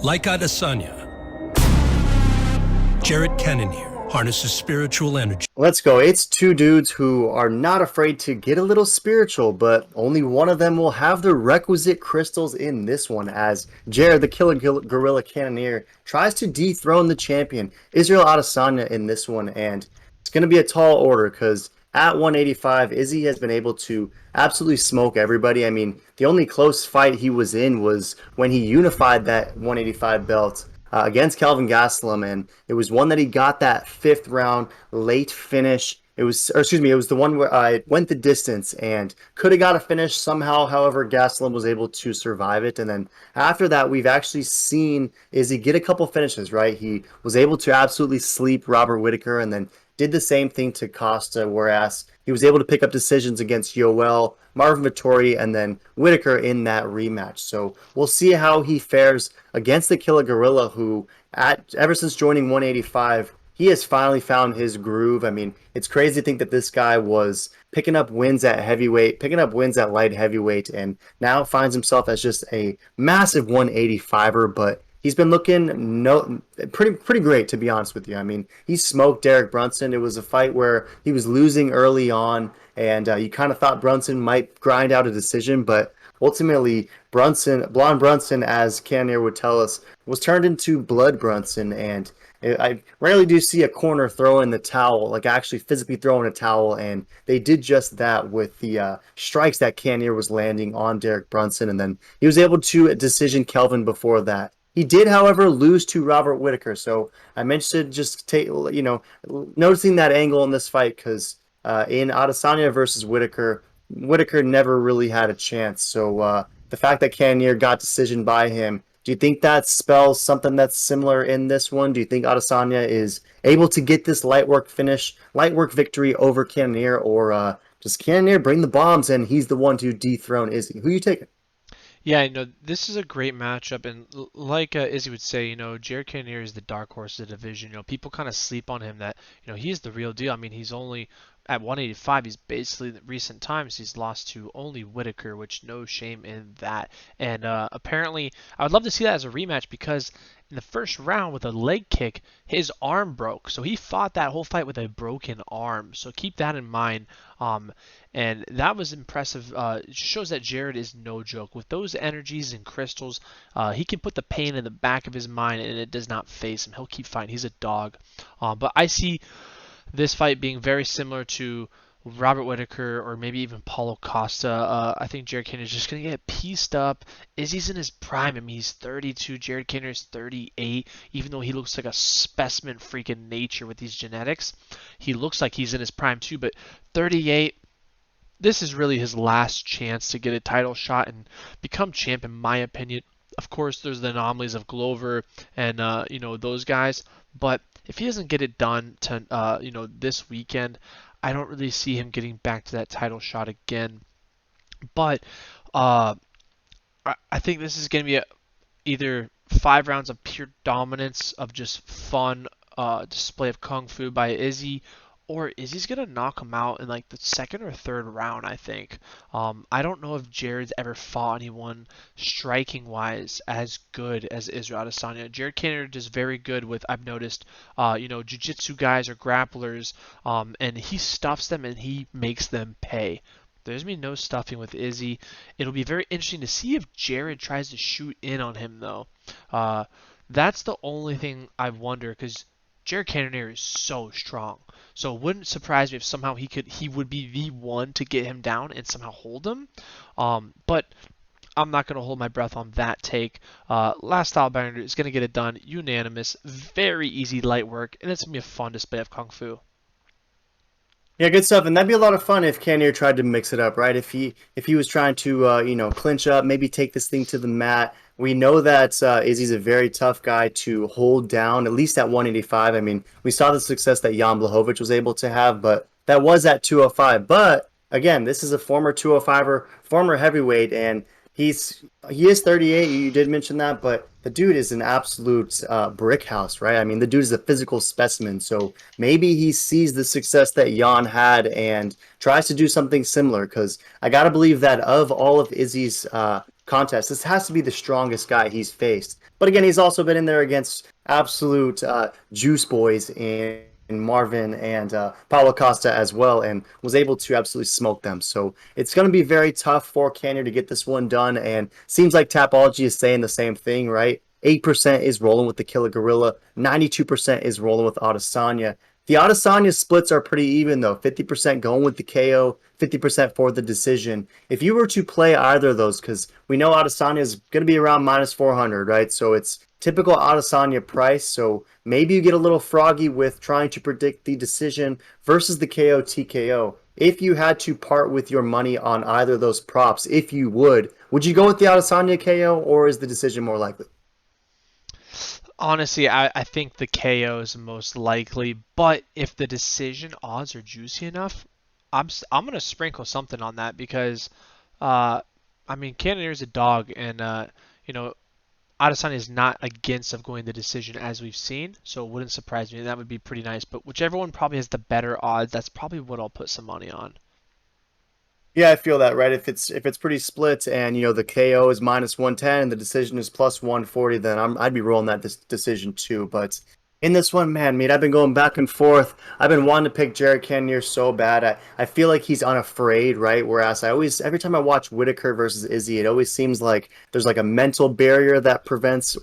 Like Adesanya, Jared Cannonier harnesses spiritual energy. Let's go. It's two dudes who are not afraid to get a little spiritual, but only one of them will have the requisite crystals in this one, as Jared, the Killer Gorilla Cannonier, tries to dethrone the champion, Israel Adesanya, in this one. And it's going to be a tall order because at 185, Izzy has been able to absolutely smoke everybody. I mean, the only close fight he was in was when he unified that 185 belt against Kelvin Gastelum, and it was one that he got that fifth round late finish. It was, or excuse me, it was the one where I went the distance and could have got a finish somehow. However, Gastelum was able to survive it, and then after that, we've actually seen Izzy get a couple finishes. Right, he was able to absolutely sleep Robert Whittaker, and then did the same thing to Costa, whereas he was able to pick up decisions against Yoel, Marvin Vettori, and then Whittaker in that rematch. So we'll see how he fares against the Killer Gorilla, who, ever since joining 185, he has finally found his groove. I mean, it's crazy to think that this guy was picking up wins at heavyweight, picking up wins at light heavyweight, and now finds himself as just a massive 185er, but he's been looking pretty great, to be honest with you. I mean, he smoked Derek Brunson. It was a fight where he was losing early on, and you kind of thought Brunson might grind out a decision, but ultimately, Blonde Brunson, as Cannonier would tell us, was turned into Blood Brunson, and I rarely do see a corner throw in the towel, like actually physically throwing a towel, and they did just that with the strikes that Cannonier was landing on Derek Brunson, and then he was able to decision Kelvin before that. He did, however, lose to Robert Whittaker, so I mentioned just noticing that angle in this fight because in Adesanya versus Whittaker, Whittaker never really had a chance. So the fact that Cannonier got decision by him, do you think that spells something that's similar in this one? Do you think Adesanya is able to get this light work victory over Cannonier, or does Cannonier bring the bombs and he's the one to dethrone Izzy? Who you taking? Yeah, this is a great matchup, and like Izzy would say, Jared Cannonier is the dark horse of the division. People kind of sleep on him that, he's the real deal. I mean, he's only at 185. He's basically, in recent times, he's lost to only Whittaker, which no shame in that. And apparently, I would love to see that as a rematch because in the first round with a leg kick, his arm broke. So he fought that whole fight with a broken arm. So keep that in mind. And that was impressive. It shows that Jared is no joke. With those energies and crystals, he can put the pain in the back of his mind and it does not phase him. He'll keep fighting. He's a dog. But I see this fight being very similar to Robert Whittaker or maybe even Paulo Costa. I think Jared Cannonier is just going to get pieced up. Izzy's in his prime. I mean, he's 32. Jared Cannonier is 38. Even though he looks like a specimen freak in nature with these genetics, he looks like he's in his prime too. But 38, this is really his last chance to get a title shot and become champ, in my opinion. Of course, there's the anomalies of Glover and those guys, but if he doesn't get it done to this weekend, I don't really see him getting back to that title shot again. But I think this is going to be either 5 rounds of pure dominance of just fun display of kung fu by Izzy, or Izzy's going to knock him out in like the second or third round, I think. I don't know if Jared's ever fought anyone striking wise as good as Israel Adesanya. Jared Cannonier is very good with, I've noticed, jiu-jitsu guys or grapplers, and he stuffs them and he makes them pay. There's been no stuffing with Izzy. It'll be very interesting to see if Jared tries to shoot in on him, though. That's the only thing I wonder, because Jared Cannonier is so strong. So it wouldn't surprise me if somehow he would be the one to get him down and somehow hold him. But I'm not going to hold my breath on that take. Last style Bender is going to get it done. Unanimous. Very easy light work. And it's going to be a fun display of Kung Fu. Yeah, good stuff, and that'd be a lot of fun if Cannonier tried to mix it up, right? If he was trying to clinch up, maybe take this thing to the mat. We know that Izzy's a very tough guy to hold down, at least at 185. I mean, we saw the success that Jan Blachowicz was able to have, but that was at 205. But again, this is a former 205er, former heavyweight, and he is 38. You did mention that, but the dude is an absolute brick house, right? I mean, the dude is a physical specimen. So maybe he sees the success that Jan had and tries to do something similar. Because I gotta believe that of all of Izzy's contest. This has to be the strongest guy he's faced. But again, he's also been in there against absolute juice boys in Marvin and Paulo Costa as well, and was able to absolutely smoke them. So it's going to be very tough for Cannonier to get this one done. And seems like Tapology is saying the same thing, right? 8% is rolling with the Killer Gorilla, 92% is rolling with Adesanya. The Adesanya splits are pretty even though. 50% going with the KO, 50% for the decision. If you were to play either of those, because we know Adesanya is going to be around minus 400, right? So it's typical Adesanya price. So maybe you get a little froggy with trying to predict the decision versus the KO TKO. If you had to part with your money on either of those props, if you would you go with the Adesanya KO or is the decision more likely? Honestly, I think the KO is most likely, but if the decision odds are juicy enough, I'm gonna sprinkle something on that because, uh, I mean, Cannonier's a dog, and you know, Adesanya is not against of going the decision as we've seen, so it wouldn't surprise me. That would be pretty nice. But whichever one probably has the better odds, that's probably what I'll put some money on. Yeah, I feel that, right? If it's pretty split and the KO is minus 110 and the decision is plus 140, then I'd be rolling that decision too. But in this one, man, I've been going back and forth. I've been wanting to pick Jared Cannonier so bad. I feel like he's unafraid, right? Whereas every time I watch Whitaker versus Izzy, it always seems like there's like a mental barrier that prevents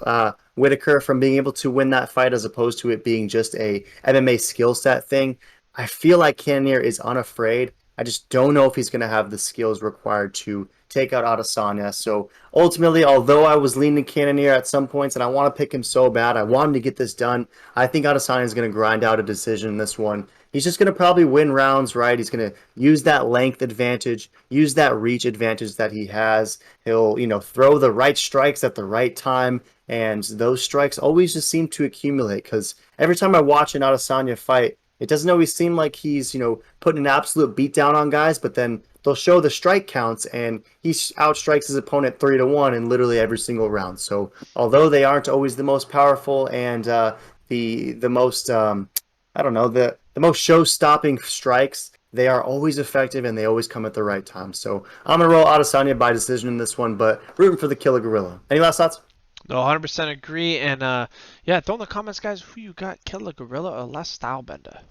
Whitaker from being able to win that fight as opposed to it being just a MMA skill set thing. I feel like Cannonier is unafraid. I just don't know if he's going to have the skills required to take out Adesanya. So ultimately, although I was leaning Cannonier at some points and I want to pick him so bad, I want him to get this done. I think Adesanya is going to grind out a decision in this one. He's just going to probably win rounds, right? He's going to use that length advantage, use that reach advantage that he has. He'll, throw the right strikes at the right time, and those strikes always just seem to accumulate because every time I watch an Adesanya fight, it doesn't always seem like he's, putting an absolute beat down on guys, but then they'll show the strike counts and he outstrikes his opponent 3-1 in literally every single round. So although they aren't always the most powerful and the most I don't know the most show stopping strikes, they are always effective and they always come at the right time. So I'm gonna roll Adesanya by decision in this one, but rooting for the Killer Gorilla. Any last thoughts? No, 100% agree. And yeah, throw in the comments, guys, who you got, Killer Gorilla or Les Stylebender.